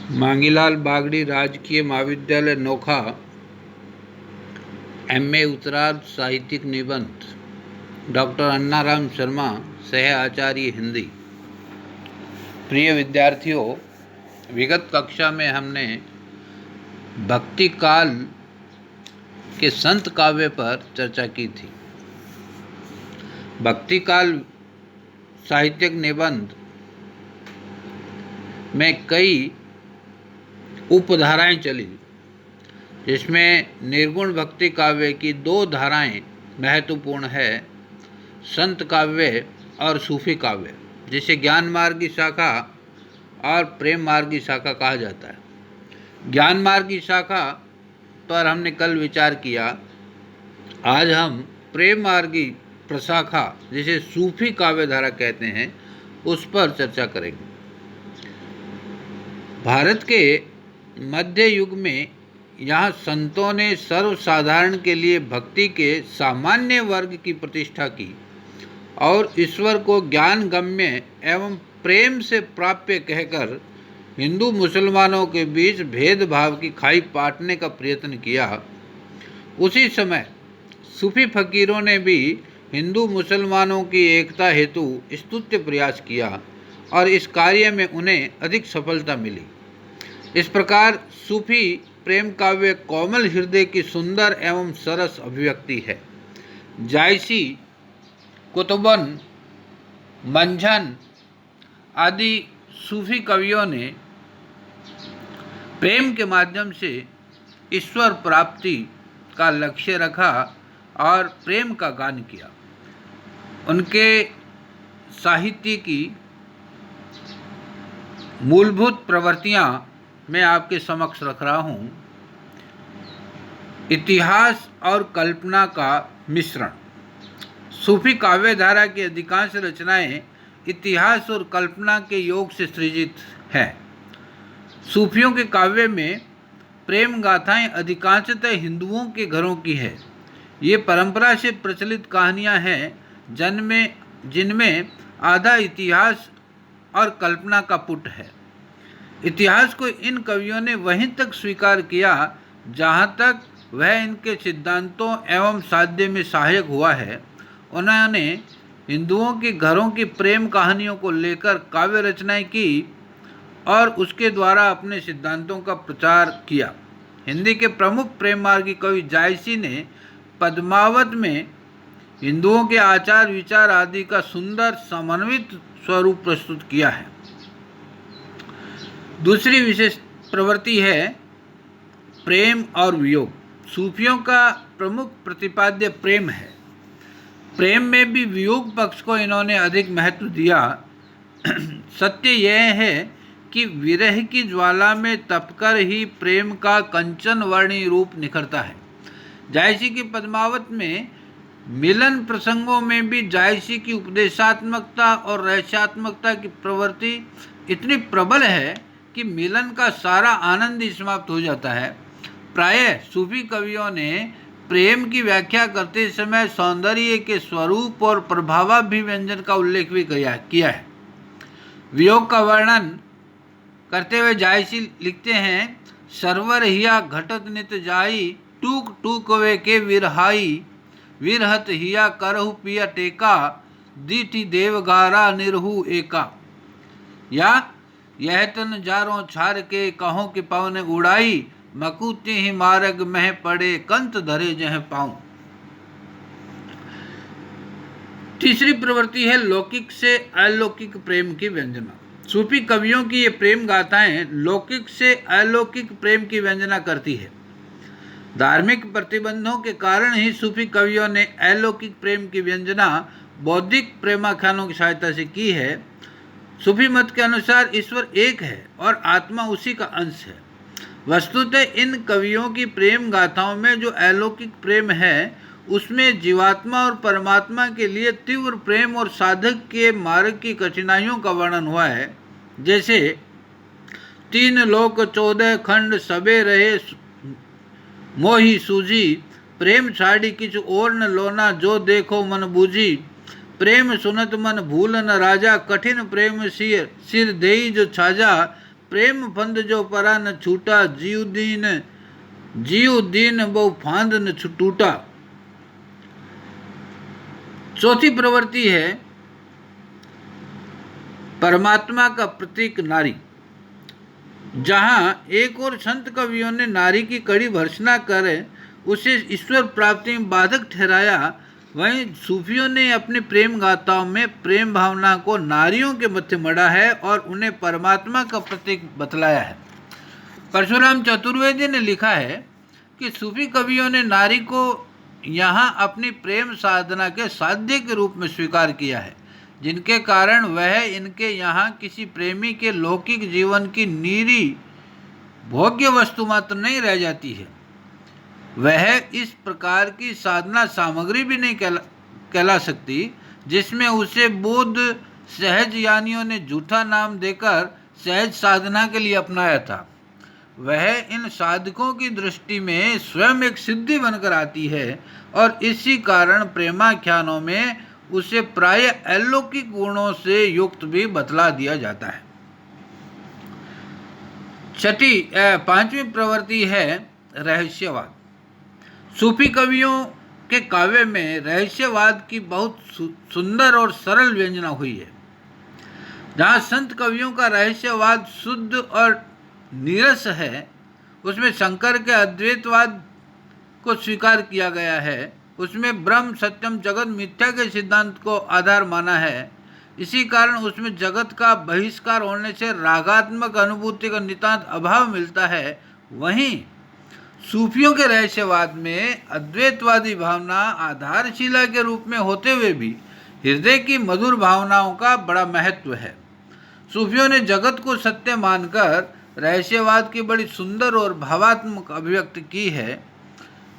मांगीलाल बागड़ी राजकीय महाविद्यालय नोखा MA उत्तरार्ध साहित्यिक निबंध डॉक्टर अन्नाराम शर्मा सह आचार्य हिंदी। प्रिय विद्यार्थियों, विगत कक्षा में हमने भक्ति काल के संत काव्य पर चर्चा की थी। भक्ति काल साहित्यिक निबंध में कई उपधाराएं चली, जिसमें निर्गुण भक्ति काव्य की दो धाराएं महत्वपूर्ण है, संत काव्य और सूफी काव्य, जिसे ज्ञान मार्ग की शाखा और प्रेम मार्ग की शाखा कहा जाता है। ज्ञान मार्ग की शाखा पर हमने कल विचार किया। आज हम प्रेम मार्ग की प्रशाखा, जिसे सूफी काव्य धारा कहते हैं, उस पर चर्चा करेंगे। भारत के मध्य युग में यहाँ संतों ने सर्वसाधारण के लिए भक्ति के सामान्य वर्ग की प्रतिष्ठा की और ईश्वर को ज्ञान गम्य एवं प्रेम से प्राप्य कहकर हिंदू मुसलमानों के बीच भेदभाव की खाई पाटने का प्रयत्न किया। उसी समय सूफी फकीरों ने भी हिंदू मुसलमानों की एकता हेतु स्तुत्य प्रयास किया और इस कार्य में उन्हें अधिक सफलता मिली। इस प्रकार सूफी प्रेम काव्य कोमल हृदय की सुंदर एवं सरस अभिव्यक्ति है। जायसी, कुतुबन, मंझन आदि सूफी कवियों ने प्रेम के माध्यम से ईश्वर प्राप्ति का लक्ष्य रखा और प्रेम का गान किया। उनके साहित्य की मूलभूत प्रवृत्तियां मैं आपके समक्ष रख रहा हूँ। इतिहास और कल्पना का मिश्रण। सूफी काव्य धारा की अधिकांश रचनाएं इतिहास और कल्पना के योग से सृजित हैं। सूफियों के काव्य में प्रेम गाथाएं अधिकांशतः हिंदुओं के घरों की है। ये परंपरा से प्रचलित कहानियां हैं जिनमें आधा इतिहास और कल्पना का पुट है। इतिहास को इन कवियों ने वहीं तक स्वीकार किया जहाँ तक वह इनके सिद्धांतों एवं साध्य में सहायक हुआ है। उन्होंने हिंदुओं के घरों की प्रेम कहानियों को लेकर काव्य रचनाएं की और उसके द्वारा अपने सिद्धांतों का प्रचार किया। हिंदी के प्रमुख प्रेम मार्गी कवि जायसी ने पद्मावत में हिंदुओं के आचार विचार आदि का सुंदर समन्वित स्वरूप प्रस्तुत किया है। दूसरी विशेष प्रवृत्ति है प्रेम और वियोग। सूफियों का प्रमुख प्रतिपाद्य प्रेम है। प्रेम में भी वियोग पक्ष को इन्होंने अधिक महत्व दिया। सत्य यह है कि विरह की ज्वाला में तपकर ही प्रेम का कंचन वर्णी रूप निखरता है। जायसी की पद्मावत में मिलन प्रसंगों में भी जायसी की उपदेशात्मकता और रहस्यात्मकता की प्रवृत्ति इतनी प्रबल है कि मिलन का सारा आनंद ही समाप्त हो जाता है। प्रायः सूफी कवियों ने प्रेम की व्याख्या करते समय सौंदर्य के स्वरूप और प्रभावाभिव्यंजन का उल्लेख भी किया है। वियोग का वर्णन करते हुए जायसी लिखते हैं, सरवर हिया घटत नित जाई, टूक टूक वे के विरहाई, विरहत हिया करहु पिया टेका, दीठी देवगारा निरहु एका। या यह तन जारों छार के कहों के पवन उड़ाई, मकुति ही मार्ग मह पड़े कंत धरे जह पाऊं। तीसरी प्रवृत्ति है लौकिक से अलौकिक प्रेम की व्यंजना। सूफी कवियों की ये प्रेम गाथाएं लौकिक से अलौकिक प्रेम की व्यंजना करती है। धार्मिक प्रतिबंधों के कारण ही सूफी कवियों ने अलौकिक प्रेम की व्यंजना बौद्धिक प्रेमाख्यानों की सहायता से की है। सूफी मत के अनुसार ईश्वर एक है और आत्मा उसी का अंश है। वस्तुतः इन कवियों की प्रेम गाथाओं में जो अलौकिक प्रेम है, उसमें जीवात्मा और परमात्मा के लिए तीव्र प्रेम और साधक के मार्ग की कठिनाइयों का वर्णन हुआ है। जैसे 3 लोक 14 खंड सबे रहे मोही सूझी, प्रेम छाड़ी किछु और न लोना जो देखो मन बूझी, प्रेम सुनत मन भूल न राजा, कठिन प्रेम सिर देई जो छाजा, प्रेम फंद जो परा न छूटा, जीव दीन बहु फांद न टूटा। चौथी प्रवृत्ति है परमात्मा का प्रतीक नारी। जहां एक और संत कवियों ने नारी की कड़ी भर्त्सना कर उसे ईश्वर प्राप्ति में बाधक ठहराया, वहीं सूफियों ने अपनी प्रेम गाथाओं में प्रेम भावना को नारियों के मध्य मढ़ा है और उन्हें परमात्मा का प्रतीक बतलाया है। परशुराम चतुर्वेदी ने लिखा है कि सूफी कवियों ने नारी को यहाँ अपनी प्रेम साधना के साध्य के रूप में स्वीकार किया है, जिनके कारण वह इनके यहाँ किसी प्रेमी के लौकिक जीवन की नीरी भोग्य वस्तु मात्र नहीं रह जाती है, वह इस प्रकार की साधना सामग्री भी नहीं कहला सकती जिसमें उसे बौद्ध सहज यानियों ने झूठा नाम देकर सहज साधना के लिए अपनाया था। वह इन साधकों की दृष्टि में स्वयं एक सिद्धि बनकर आती है और इसी कारण प्रेमाख्यानों में उसे प्राय अलौकिक गुणों से युक्त भी बतला दिया जाता है। पांचवी प्रवृत्ति है रहस्यवाद। सूफी कवियों के काव्य में रहस्यवाद की बहुत सुंदर और सरल व्यंजना हुई है। जहाँ संत कवियों का रहस्यवाद शुद्ध और नीरस है, उसमें शंकर के अद्वैतवाद को स्वीकार किया गया है। उसमें ब्रह्म सत्यम जगत मिथ्या के सिद्धांत को आधार माना है। इसी कारण उसमें जगत का बहिष्कार होने से रागात्मक अनुभूति का नितांत अभाव मिलता है। वहीं सूफियों के रहस्यवाद में अद्वैतवादी भावना आधारशिला के रूप में होते हुए भी हृदय की मधुर भावनाओं का बड़ा महत्व है। सूफियों ने जगत को सत्य मानकर रहस्यवाद की बड़ी सुंदर और भावात्मक अभिव्यक्ति की है।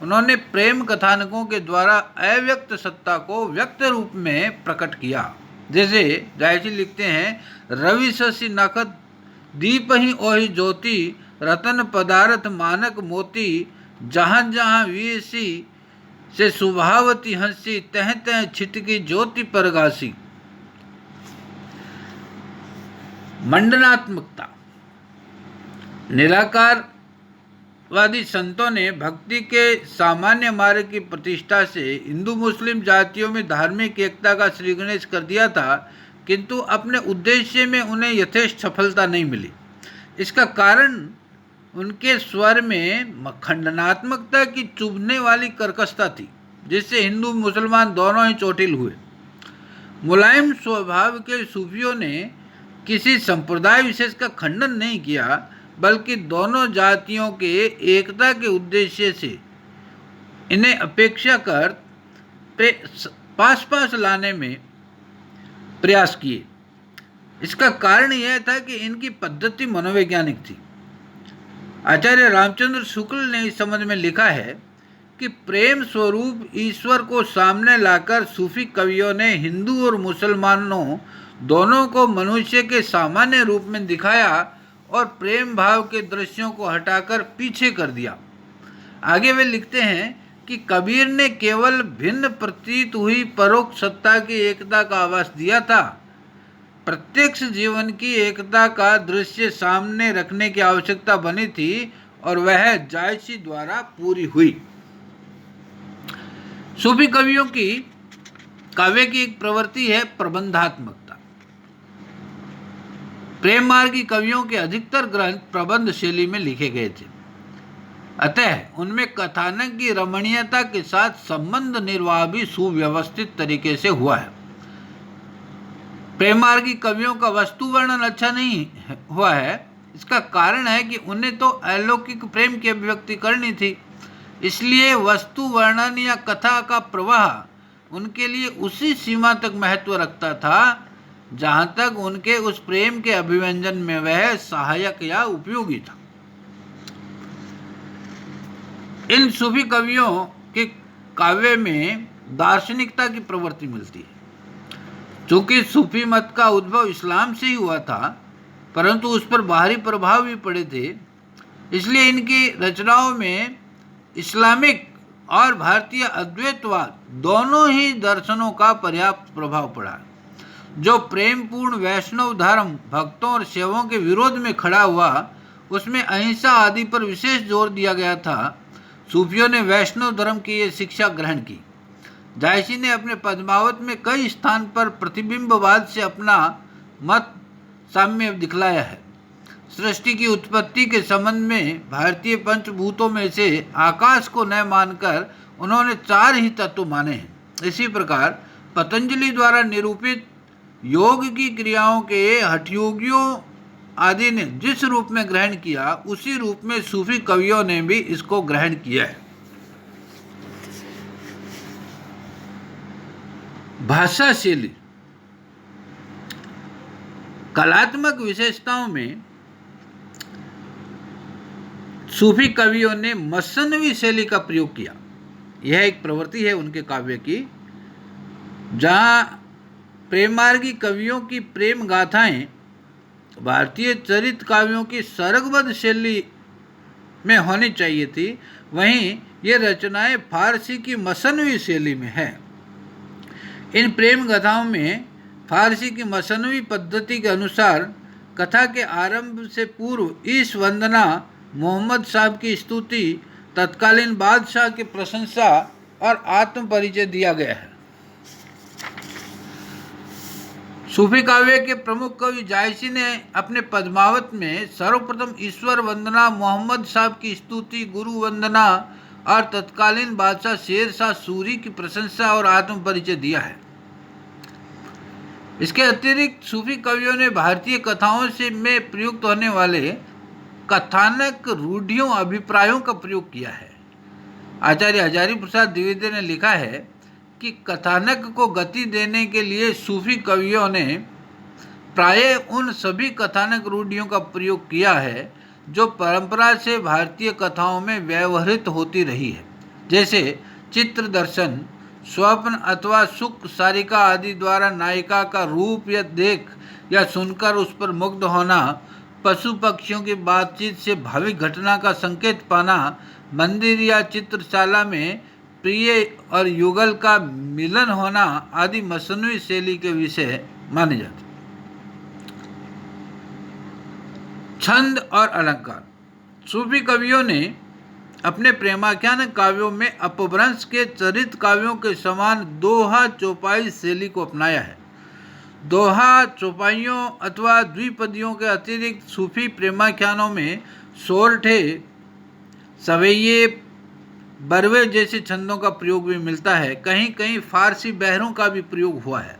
उन्होंने प्रेम कथानकों के द्वारा अव्यक्त सत्ता को व्यक्त रूप में प्रकट किया। जैसे जायसी लिखते हैं, रवि शशि नखत दीप ही ओहि ज्योति, रतन पदार्थ मानक मोती, जहाँ जहाँ वीसी से सुभावती हंसी, तह तह छिटकी ज्योति परगासी। मंडनात्मकता। निराकारवादी संतों ने भक्ति के सामान्य मार्ग की प्रतिष्ठा से हिंदू मुस्लिम जातियों में धार्मिक एकता का श्री गणेश कर दिया था, किंतु अपने उद्देश्य में उन्हें यथेष्ट सफलता नहीं मिली। इसका कारण उनके स्वर में खंडनात्मकता की चुभने वाली कर्कशता थी, जिससे हिंदू मुसलमान दोनों ही चोटिल हुए। मुलायम स्वभाव के सूफियों ने किसी संप्रदाय विशेष का खंडन नहीं किया, बल्कि दोनों जातियों के एकता के उद्देश्य से इन्हें अपेक्षाकृत पास लाने में प्रयास किए। इसका कारण यह था कि इनकी पद्धति मनोवैज्ञानिक थी। आचार्य रामचंद्र शुक्ल ने इस संबंध में लिखा है कि प्रेम स्वरूप ईश्वर को सामने लाकर सूफी कवियों ने हिंदू और मुसलमानों दोनों को मनुष्य के सामान्य रूप में दिखाया और प्रेम भाव के दृश्यों को हटाकर पीछे कर दिया। आगे वे लिखते हैं कि कबीर ने केवल भिन्न प्रतीत हुई परोक्ष सत्ता की एकता का आभास दिया था। प्रत्यक्ष जीवन की एकता का दृश्य सामने रखने की आवश्यकता बनी थी और वह जायसी द्वारा पूरी हुई। सूफी कवियों की काव्य की एक प्रवृत्ति है प्रबंधात्मकता। प्रेम मार्गी कवियों के अधिकतर ग्रंथ प्रबंध शैली में लिखे गए थे, अतः उनमें कथानक की रमणीयता के साथ संबंध निर्वाह भी सुव्यवस्थित तरीके से हुआ है। प्रेम मार्गी कवियों का वस्तु वर्णन अच्छा नहीं हुआ है। इसका कारण है कि उन्हें तो अलौकिक प्रेम की अभिव्यक्ति करनी थी, इसलिए वस्तु वर्णन या कथा का प्रवाह उनके लिए उसी सीमा तक महत्व रखता था जहां तक उनके उस प्रेम के अभिव्यंजन में वह सहायक या उपयोगी था। इन सूफी कवियों के काव्य में दार्शनिकता की प्रवृत्ति मिलती है। चूंकि सूफी मत का उद्भव इस्लाम से ही हुआ था, परंतु उस पर बाहरी प्रभाव भी पड़े थे, इसलिए इनकी रचनाओं में इस्लामिक और भारतीय अद्वैतवाद दोनों ही दर्शनों का पर्याप्त प्रभाव पड़ा। जो प्रेमपूर्ण वैष्णव धर्म भक्तों और सेवों के विरोध में खड़ा हुआ, उसमें अहिंसा आदि पर विशेष जोर दिया गया था। सूफियों ने वैष्णव धर्म की ये शिक्षा ग्रहण की। जायसी ने अपने पद्मावत में कई स्थान पर प्रतिबिंबवाद से अपना मत साम्य दिखलाया है। सृष्टि की उत्पत्ति के संबंध में भारतीय पंचभूतों में से आकाश को न मानकर उन्होंने 4 ही तत्व माने हैं। इसी प्रकार पतंजलि द्वारा निरूपित योग की क्रियाओं के हठयोगियों आदि ने जिस रूप में ग्रहण किया, उसी रूप में सूफी कवियों ने भी इसको ग्रहण किया है। भाषा शैली। कलात्मक विशेषताओं में सूफी कवियों ने मसनवी शैली का प्रयोग किया। यह एक प्रवृत्ति है उनके काव्य की, जहाँ प्रेमार्गी कवियों की प्रेम गाथाएं भारतीय चरित काव्यों की सरगबद्ध शैली में होनी चाहिए थी, वहीं ये रचनाएं फारसी की मसनवी शैली में है। इन प्रेम गाथाओं में फारसी की मसनवी पद्धति के अनुसार कथा के आरंभ से पूर्व ईश वंदना, मोहम्मद साहब की स्तुति, तत्कालीन बादशाह की प्रशंसा और आत्म परिचय दिया गया है। सूफी काव्य के प्रमुख कवि जायसी ने अपने पद्मावत में सर्वप्रथम ईश्वर वंदना, मोहम्मद साहब की स्तुति, गुरु वंदना और तत्कालीन बादशाह शेर शाह सूरी की प्रशंसा और आत्म परिचय दिया है। इसके अतिरिक्त सूफी कवियों ने भारतीय कथाओं से में प्रयुक्त होने वाले कथानक रूढ़ियों, अभिप्रायों का प्रयोग किया है। आचार्य हजारी प्रसाद द्विवेदी ने लिखा है कि कथानक को गति देने के लिए सूफी कवियों ने प्रायः उन सभी कथानक रूढ़ियों का प्रयोग किया है जो परंपरा से भारतीय कथाओं में व्यवहृत होती रही है, जैसे चित्र दर्शन, स्वप्न अथवा सुख सारिका आदि द्वारा नायिका का रूप या देख या सुनकर उस पर मुग्ध होना, पशु पक्षियों की बातचीत से भावी घटना का संकेत पाना, मंदिर या चित्रशाला में प्रिय और युगल का मिलन होना आदि मसनवी शैली के विषय माने जाते। छंद और अलंकार। सूफी कवियों ने अपने प्रेमाख्यान काव्यों में अपभ्रंश के चरित काव्यों के समान दोहा चौपाई शैली को अपनाया है। दोहा चौपाइयों अथवा द्विपदियों के अतिरिक्त सूफी प्रेमाख्यानों में सोरठे, सवैये, बरवे जैसे छंदों का प्रयोग भी मिलता है। कहीं कहीं फारसी बहरों का भी प्रयोग हुआ है।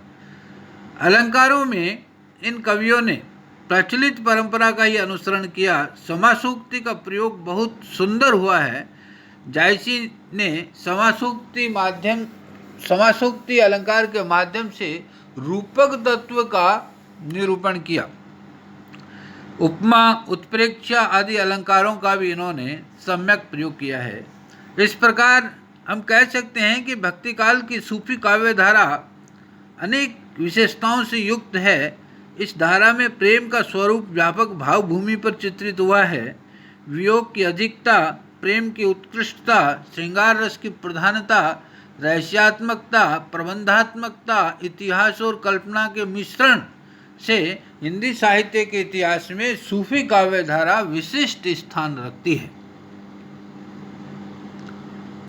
अलंकारों में इन कवियों ने प्रचलित परंपरा का ही अनुसरण किया। समासूक्ति का प्रयोग बहुत सुंदर हुआ है। जायसी ने समासूक्ति अलंकार के माध्यम से रूपक तत्व का निरूपण किया। उपमा, उत्प्रेक्षा आदि अलंकारों का भी इन्होंने सम्यक प्रयोग किया है। इस प्रकार हम कह सकते हैं कि भक्ति काल की सूफी काव्य धारा अनेक विशेषताओं से युक्त है। इस धारा में प्रेम का स्वरूप व्यापक भावभूमि पर चित्रित हुआ है। वियोग की अधिकता, प्रेम की उत्कृष्टता, श्रृंगार रस की प्रधानता, रहस्यात्मकता, प्रबंधात्मकता, इतिहास और कल्पना के मिश्रण से हिंदी साहित्य के इतिहास में सूफी काव्य धारा विशिष्ट स्थान रखती है।